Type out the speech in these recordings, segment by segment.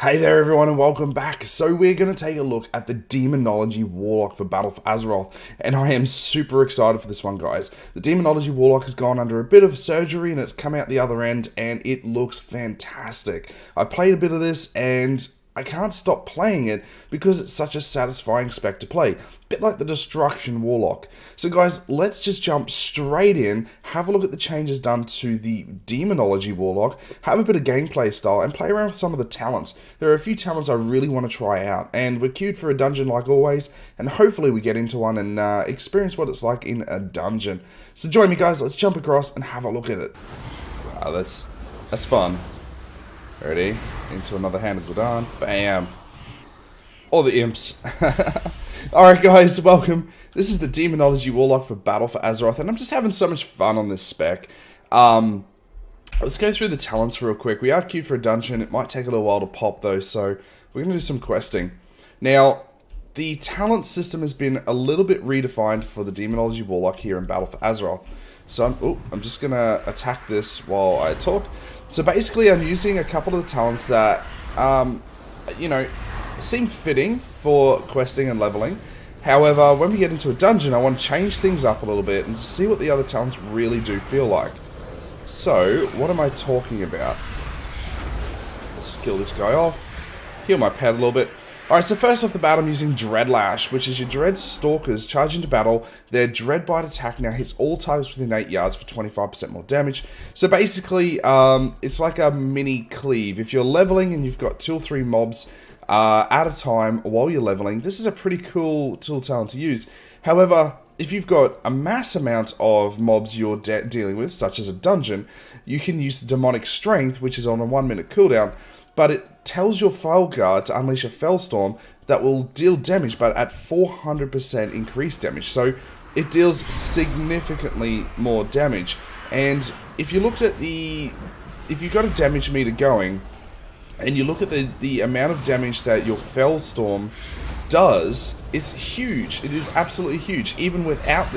Hey there everyone and welcome back. So we're going to take a look at the Demonology Warlock for Battle for Azeroth, and I am super excited for this one, guys. The Demonology Warlock has gone under a bit of surgery and it's come out the other end and it looks fantastic. I played a bit of this and I can't stop playing it because it's such a satisfying spec to play. Bit like the Destruction Warlock. So guys, let's just jump straight in, have a look at the changes done to the Demonology Warlock, have a bit of gameplay style, and play around with some of the talents. There are a few talents I really want to try out, and we're queued for a dungeon like always, and hopefully we get into one and experience what it's like in a dungeon. So join me guys, let's jump across and have a look at it. Wow, that's fun. Ready? Into another hand of Gul'dan. Bam. All the imps. Alright guys, welcome. This is the Demonology Warlock for Battle for Azeroth, and I'm just having so much fun on this spec. Let's go through the talents real quick. We are queued for a dungeon. It might take a little while to pop though, so we're going to do some questing. Now, the talent system has been a little bit redefined for the Demonology Warlock here in Battle for Azeroth. So I'm just going to attack this while I talk. So basically I'm using a couple of the talents that, you know, seem fitting for questing and leveling. However, when we get into a dungeon, I want to change things up a little bit and see what the other talents really do feel like. So, what am I talking about? Let's just kill this guy off. Heal my pet a little bit. Alright, so first off the bat, I'm using Dread Lash, which is your Dread Stalkers charge into battle. Their Dread Bite attack now hits all targets within 8 yards for 25% more damage. So basically, it's like a mini cleave. If you're leveling and you've got 2 or 3 mobs at a time while you're leveling, this is a pretty cool tool talent to use. However, if you've got a mass amount of mobs you're dealing with, such as a dungeon, you can use the Demonic Strength, which is on a 1-minute cooldown, but it tells your File Guard to unleash a Fellstorm that will deal damage, but at 400% increased damage. So it deals significantly more damage. And if you looked at if you've got a damage meter going, and you look at the amount of damage that your Fellstorm does, it's huge. It is absolutely huge, even without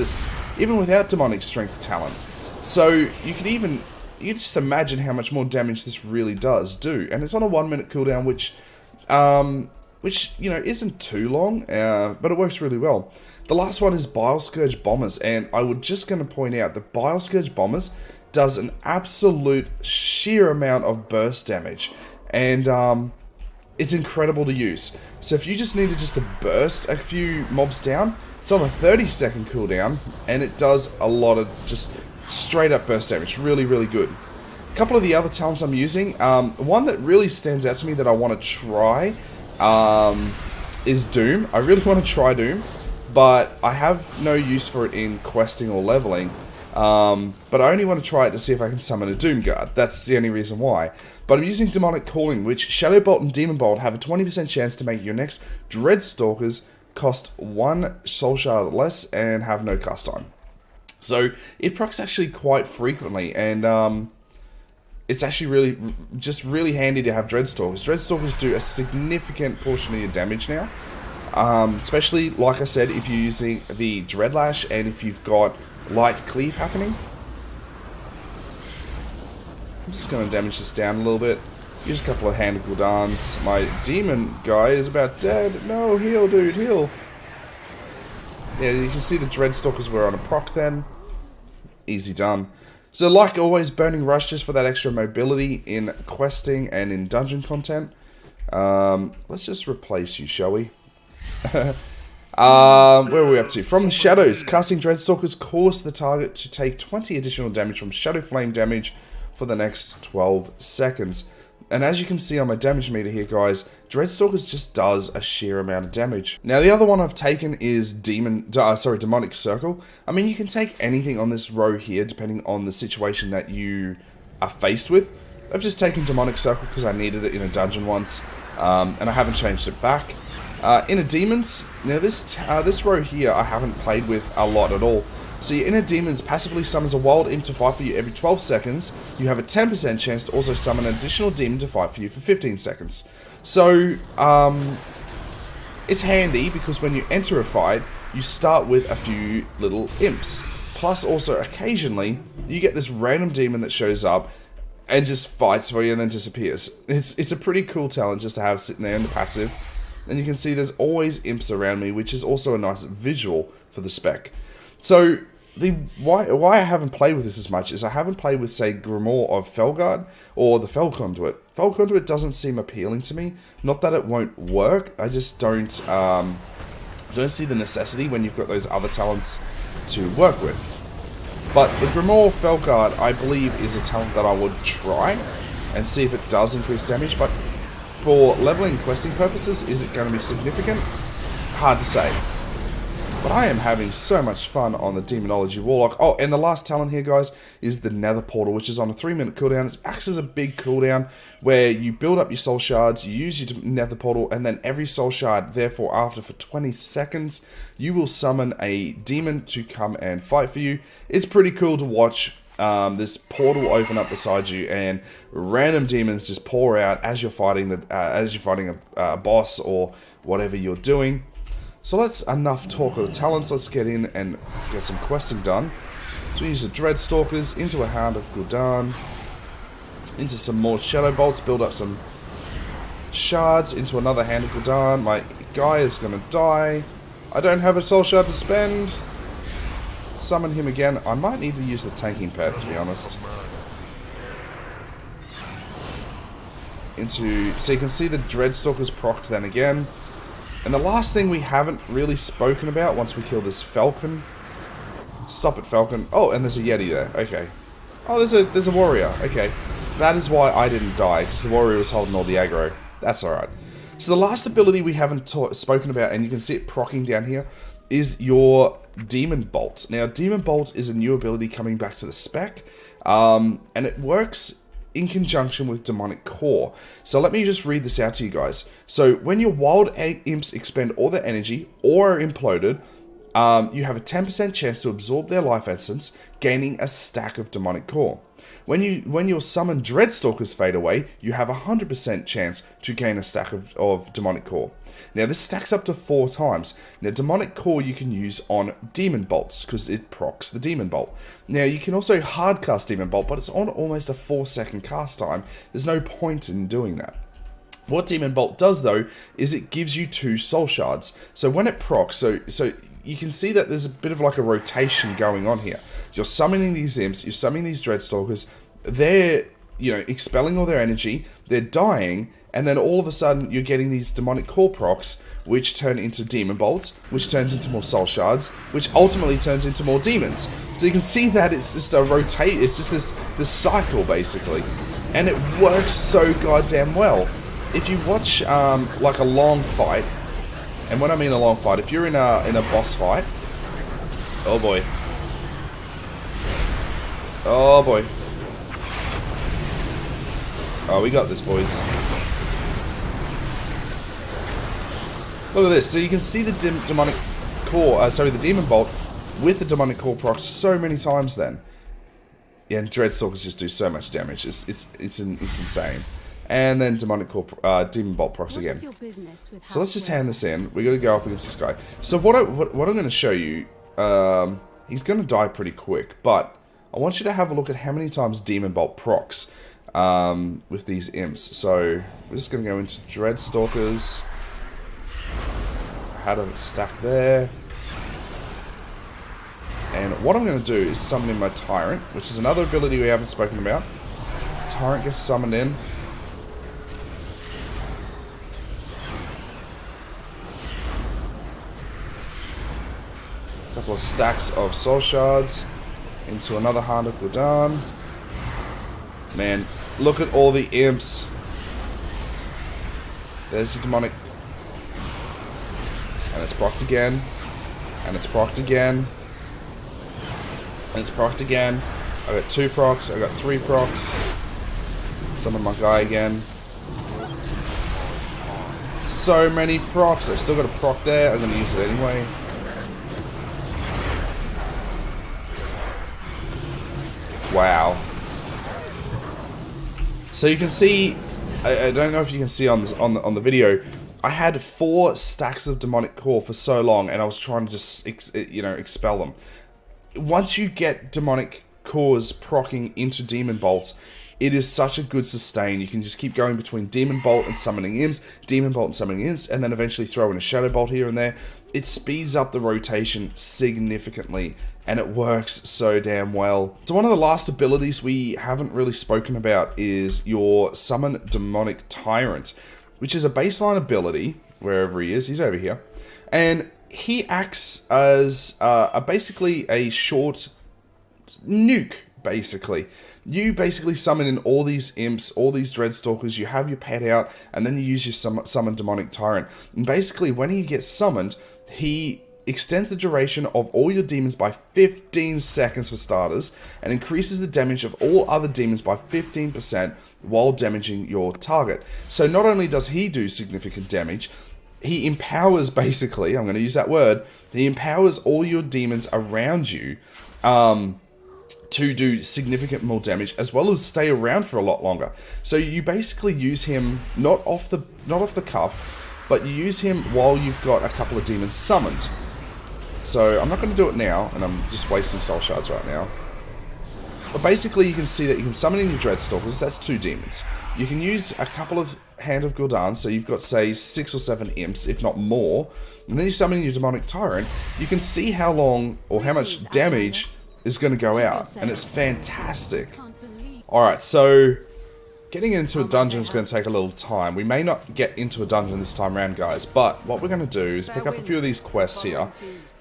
Demonic Strength talent. So you can just imagine how much more damage this really does do, and it's on a 1-minute cooldown, which you know isn't too long, but it works really well. The last one is Bile Scourge Bombers, and I was just going to point out that Bile Scourge Bombers does an absolute sheer amount of burst damage, and it's incredible to use. So if you just needed to burst a few mobs down, it's on a 30-second cooldown, and it does a lot of just straight up burst damage. Really, really good. A couple of the other talents I'm using, one that really stands out to me that I want to try is Doom. I really want to try Doom, but I have no use for it in questing or leveling. But I only want to try it to see if I can summon a Doom Guard. That's the only reason why. But I'm using Demonic Calling, which Shadow Bolt and Demon Bolt have a 20% chance to make your next Dread Stalkers cost 1 Soul Shard less and have no cast time. So it procs actually quite frequently, and it's actually really handy to have Dreadstalkers. Dreadstalkers do a significant portion of your damage now, especially, like I said, if you're using the Dread Lash and if you've got light cleave happening. I'm just going to damage this down a little bit. Use a couple of hand of Gul'dans. My demon guy is about dead. No, heal, dude, heal. Yeah, you can see the Dreadstalkers were on a proc then. Easy done. So like always, Burning Rush just for that extra mobility in questing and in dungeon content. Let's just replace you, shall we? Where are we up to? From the shadows, casting Dreadstalkers cause the target to take 20 additional damage from Shadow Flame damage for the next 12 seconds. And as you can see on my damage meter here, guys, Dreadstalkers just does a sheer amount of damage. Now, the other one I've taken is Demonic Circle. I mean, you can take anything on this row here, depending on the situation that you are faced with. I've just taken Demonic Circle because I needed it in a dungeon once, and I haven't changed it back. Inner Demons, now this row here I haven't played with a lot at all. So your Inner Demons passively summons a wild imp to fight for you every 12 seconds. You have a 10% chance to also summon an additional demon to fight for you for 15 seconds. So, it's handy because when you enter a fight, you start with a few little imps. Plus also, occasionally, you get this random demon that shows up and just fights for you and then disappears. It's a pretty cool talent just to have sitting there in the passive. And you can see there's always imps around me, which is also a nice visual for the spec. So why I haven't played with this as much is I haven't played with, say, Grimoire of Felguard or the Fel Conduit. Fel Conduit doesn't seem appealing to me. Not that it won't work, I just don't see the necessity when you've got those other talents to work with. But the Grimoire of Felguard, I believe, is a talent that I would try and see if it does increase damage, but for leveling questing purposes, is it going to be significant? Hard to say. But I am having so much fun on the Demonology Warlock. Oh, and the last talent here, guys, is the Nether Portal, which is on a 3-minute cooldown. It acts as a big cooldown where you build up your soul shards, you use your Nether Portal, and then every soul shard, therefore, after for 20 seconds, you will summon a demon to come and fight for you. It's pretty cool to watch this portal open up beside you, and random demons just pour out as you're fighting a boss or whatever you're doing. So that's enough talk of the talents. Let's get in and get some questing done. So we use the Dreadstalkers into a Hound of Gul'dan, into some more Shadow Bolts, build up some shards, into another Hand of Gul'dan. My guy is going to die. I don't have a soul shard to spend. Summon him again. I might need to use the tanking pad, to be honest. So you can see the Dreadstalkers procced then again. And the last thing we haven't really spoken about once we kill this Falcon. Stop it, Falcon. Oh, and there's a Yeti there. Okay. Oh, there's a warrior. Okay. That is why I didn't die, because the warrior was holding all the aggro. That's alright. So the last ability we haven't spoken about, and you can see it proccing down here, is your Demon Bolt. Now, Demon Bolt is a new ability coming back to the spec, and it works in conjunction with Demonic Core. So let me just read this out to you guys. So when your wild imps expend all their energy or are imploded, you have a 10% chance to absorb their life essence, gaining a stack of Demonic Core. When your summoned Dreadstalkers fade away, you have a 100% chance to gain a stack of Demonic Core. Now this stacks up to 4 times. Now Demonic Core you can use on Demon Bolts, because it procs the Demon Bolt. Now you can also hardcast Demon Bolt, but it's on almost a 4-second cast time. There's no point in doing that. What Demon Bolt does though, is it gives you 2 soul shards. So when it procs, so you can see that there's a bit of like a rotation going on here. You're summoning these imps, you're summoning these Dreadstalkers, they're, expelling all their energy, they're dying, and then all of a sudden you're getting these Demonic Core procs, which turn into Demon Bolts, which turns into more soul shards, which ultimately turns into more demons. So you can see that it's just it's just this cycle basically. And it works so goddamn well. If you watch like a long fight, and when I mean a long fight, if you're in a boss fight, oh boy. Oh boy. Oh, we got this, boys. Look at this. So you can see the Demonic Core, the Demon Bolt with the Demonic Core proc so many times then. Yeah, and Dreadstalkers just do so much damage. It's insane. And then Demonic Core, Demon Bolt procs again. So let's just hand this in. We're going to go up against this guy. So what I'm going to show you, he's going to die pretty quick, but I want you to have a look at how many times Demon Bolt procs with these imps. So we're just going to go into Dreadstalkers. Had a stack there. And what I'm going to do is summon in my Tyrant, which is another ability we haven't spoken about. The Tyrant gets summoned in. A couple of stacks of soul shards into another Hand of Gul'dan. Man, look at all the imps. There's the Demonic. And it's procced again. And it's procced again. And it's procced again. I got 2 procs. I got 3 procs. Summon my guy again. So many procs. I've still got a proc there. I'm going to use it anyway. Wow. So you can see, I don't know if you can see on the video, I had 4 stacks of Demonic Core for so long, and I was trying to just expel them. Once you get Demonic Cores proccing into Demon Bolts, it is such a good sustain. You can just keep going between Demon Bolt and summoning imps, Demon Bolt and summoning imps, and then eventually throw in a Shadow Bolt here and there. It speeds up the rotation significantly, and it works so damn well. So one of the last abilities we haven't really spoken about is your Summon Demonic Tyrant, which is a baseline ability, wherever he is, he's over here, and he acts as basically a short nuke, basically. You basically summon in all these imps, all these Dreadstalkers, you have your pet out, and then you use your Summon Demonic Tyrant. And basically, when he gets summoned, he extends the duration of all your demons by 15 seconds for starters, and increases the damage of all other demons by 15% while damaging your target. So not only does he do significant damage, he empowers, basically, I'm going to use that word, he empowers all your demons around you to do significant more damage, as well as stay around for a lot longer. So you basically use him not off the cuff, but you use him while you've got a couple of demons summoned. So I'm not going to do it now, and I'm just wasting soul shards right now. But basically you can see that you can summon in your Dreadstalkers, that's 2 demons. You can use a couple of Hand of Gul'dan, so you've got, say, 6 or 7 imps, if not more. And then you summon in your Demonic Tyrant. You can see how long, or how much damage is going to go out, and it's fantastic. Alright, so getting into a dungeon is going to take a little time. We may not get into a dungeon this time around, guys, but what we're going to do is pick up a few of these quests here,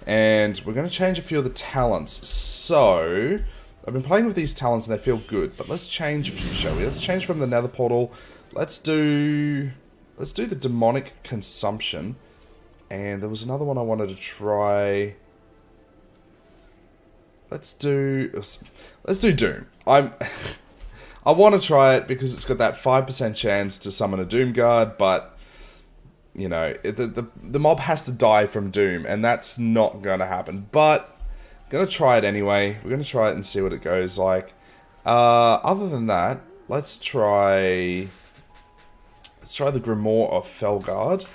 and we're going to change a few of the talents. So I've been playing with these talents and they feel good, but let's change a few, shall we? Let's change from the Nether Portal. Let's do the Demonic Consumption, and there was another one I wanted to try. Let's do Doom. I want to try it because it's got that 5% chance to summon a Doom Guard, but you know, the mob has to die from Doom, and that's not going to happen. But I'm going to try it anyway. We're going to try it and see what it goes like. Other than that, let's try the Grimoire of Felguard.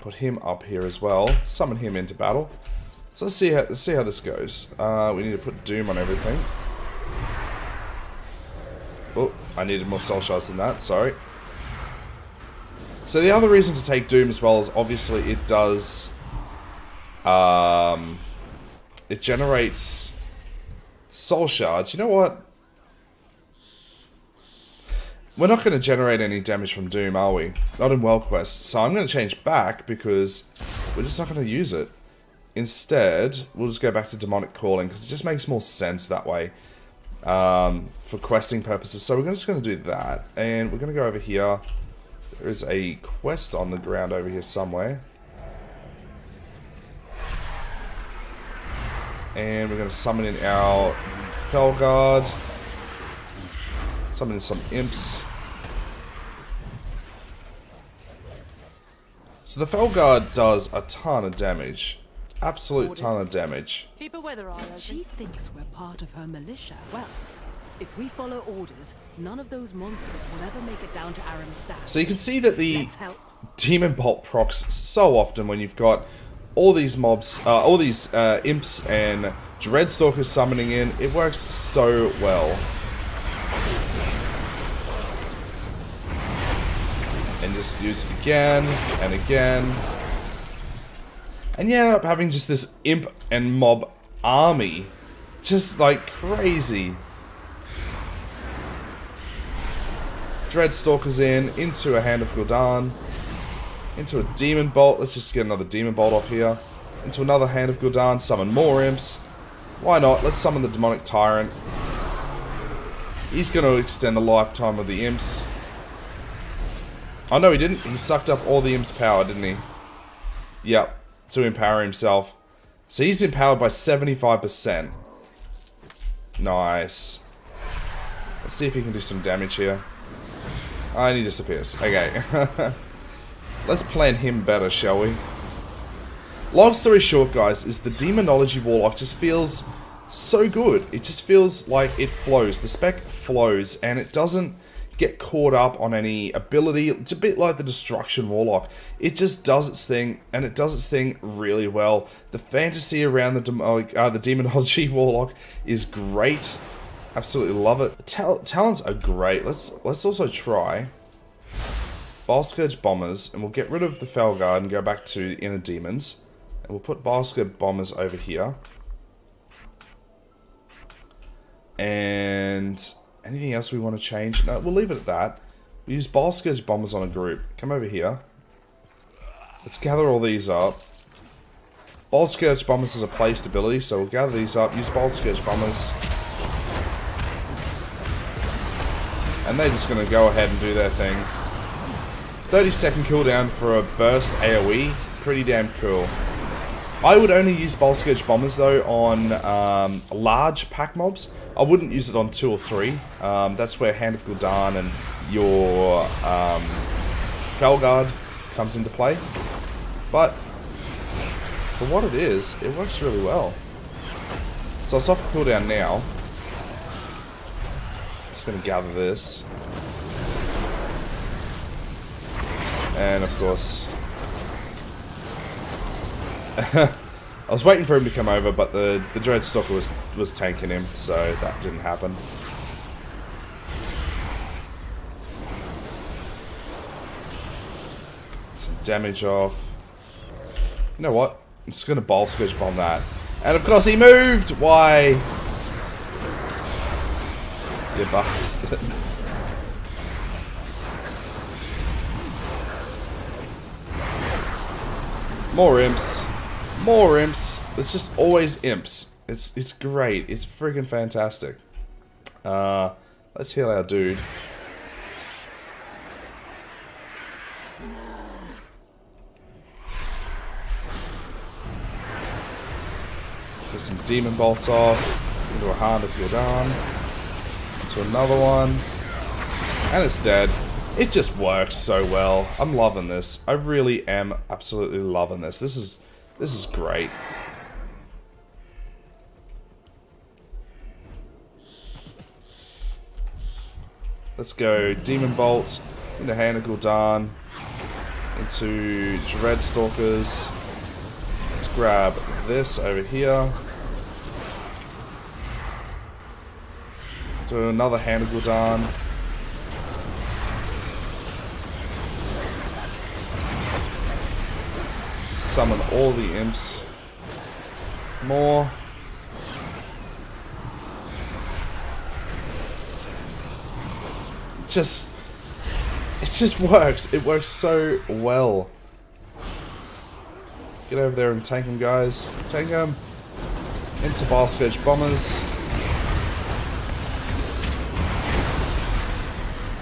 Put him up here as well. Summon him into battle. So let's see how this goes. We need to put Doom on everything. Oh, I needed more soul shards than that, sorry. So the other reason to take Doom as well is obviously it does... it generates soul shards. You know what? We're not going to generate any damage from Doom, are we? Not in World Quest. So I'm going to change back because we're just not going to use it. Instead, we'll just go back to Demonic Calling because it just makes more sense that way for questing purposes. So we're just going to do that. And we're going to go over here. There is a quest on the ground over here somewhere. And we're going to summon in our Felguard. Summon in some imps. So the Felguard does a ton of damage. Absolute ton of damage. Keep a weather eye open. She thinks we're part of her militia. Well, if we follow orders, none of those monsters will ever make it down to Aramstadt. So you can see that the Demon Bolt procs so often when you've got all these mobs, all these imps and Dreadstalkers summoning in. It works so well. And just use it again and again. And you end up having just this imp and mob army. Just like crazy. Dreadstalkers into a Hand of Gul'dan. Into a Demon Bolt. Let's just get another Demon Bolt off here. Into another Hand of Gul'dan. Summon more imps. Why not? Let's summon the Demonic Tyrant. He's going to extend the lifetime of the imps. Oh no, he didn't. He sucked up all the imps' power, didn't he? Yep. To empower himself. So he's empowered by 75%. Nice. Let's see if he can do some damage here. Oh, and he disappears. Okay. Let's plan him better, shall we? Long story short, guys, is the Demonology Warlock just feels so good. It just feels like it flows. The spec flows, and it doesn't get caught up on any ability. It's a bit like the Destruction Warlock. It just does its thing, and it does its thing really well. The fantasy around the Demonology Warlock is great. Absolutely love it. Talents are great. Let's also try Bile Scourge Bombers, and we'll get rid of the Fel Guard and go back to Inner Demons. And we'll put Bile Scourge Bombers over here. And anything else we want to change? No, we'll leave it at that. We use Bile Scourge Bombers on a group. Come over here. Let's gather all these up. Bile Scourge Bombers is a placed ability, so we'll gather these up, use Bile Scourge Bombers. And they're just going to go ahead and do their thing. 30-second cooldown for a burst AoE. Pretty damn cool. I would only use Bile Scourge Bombers though on large pack mobs. I wouldn't use it on 2 or 3. That's where Hand of Gul'dan and your Fel Guard comes into play. But for what it is, it works really well. So it's off cooldown now. Just going to gather this. And of course... I was waiting for him to come over, but the Dreadstalker was tanking him, so that didn't happen. Some damage off. You know what? I'm just going to Bile Scourge Bomb that. And of course he moved! Why? You bastard. More imps. More imps. It's just always imps. It's great. It's freaking fantastic. Let's heal our dude. Get some demon bolts off. Into a Hand of Gul'dan. To another one, and it's dead. It just works so well. I'm loving this. I really am absolutely loving this. This is great. Let's go Demon Bolt into Hand of Gul'dan, into Dreadstalkers. Let's grab this over here. Do another Hand of Gul'dan. Summon all the imps. More. It just works. It works so well. Get over there and tank him, guys. Tank him. Into Bile Scourge Bombers.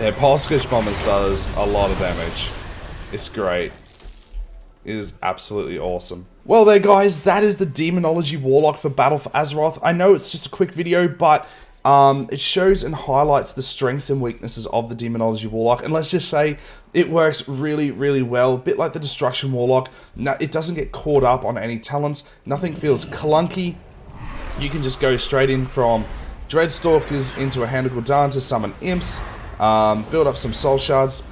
Yeah, Bile Scourge Bombers does a lot of damage. It's great. It is absolutely awesome. Well there guys, that is the Demonology Warlock for Battle for Azeroth. I know it's just a quick video, but it shows and highlights the strengths and weaknesses of the Demonology Warlock. And let's just say, it works really, really well. A bit like the Destruction Warlock. It doesn't get caught up on any talents. Nothing feels clunky. You can just go straight in from Dreadstalkers into a Hand of Gul'dan to summon imps. Build up some soul shards,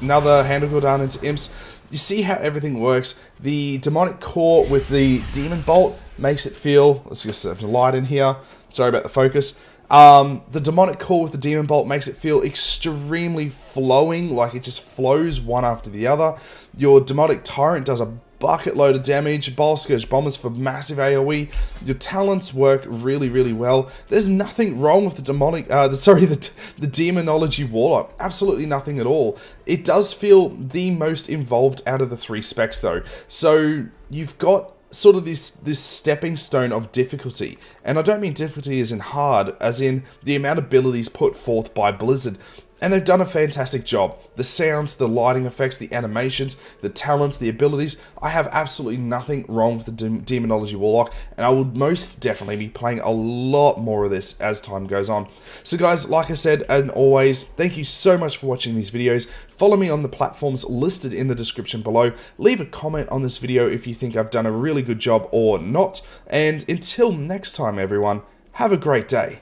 another Hand of Gul'dan into imps. You see how everything works. The demonic core with the demon bolt makes it feel, let's get some light in here, sorry about the focus. The demonic core with the demon bolt makes it feel extremely flowing, like it just flows one after the other. Your demonic tyrant does a bucket load of damage. Bile Scourge Bombers for massive AoE. Your talents work really, really well. There's nothing wrong with the demonic, the Demonology Warlock. Absolutely nothing at all. It does feel the most involved out of the 3 specs though. So you've got sort of this stepping stone of difficulty. And I don't mean difficulty as in hard, as in the amount of abilities put forth by Blizzard. And they've done a fantastic job. The sounds, the lighting effects, the animations, the talents, the abilities. I have absolutely nothing wrong with the Demonology Warlock, and I would most definitely be playing a lot more of this as time goes on. So guys, like I said, and always, thank you so much for watching these videos. Follow me on the platforms listed in the description below. Leave a comment on this video if you think I've done a really good job or not. And until next time, everyone, have a great day.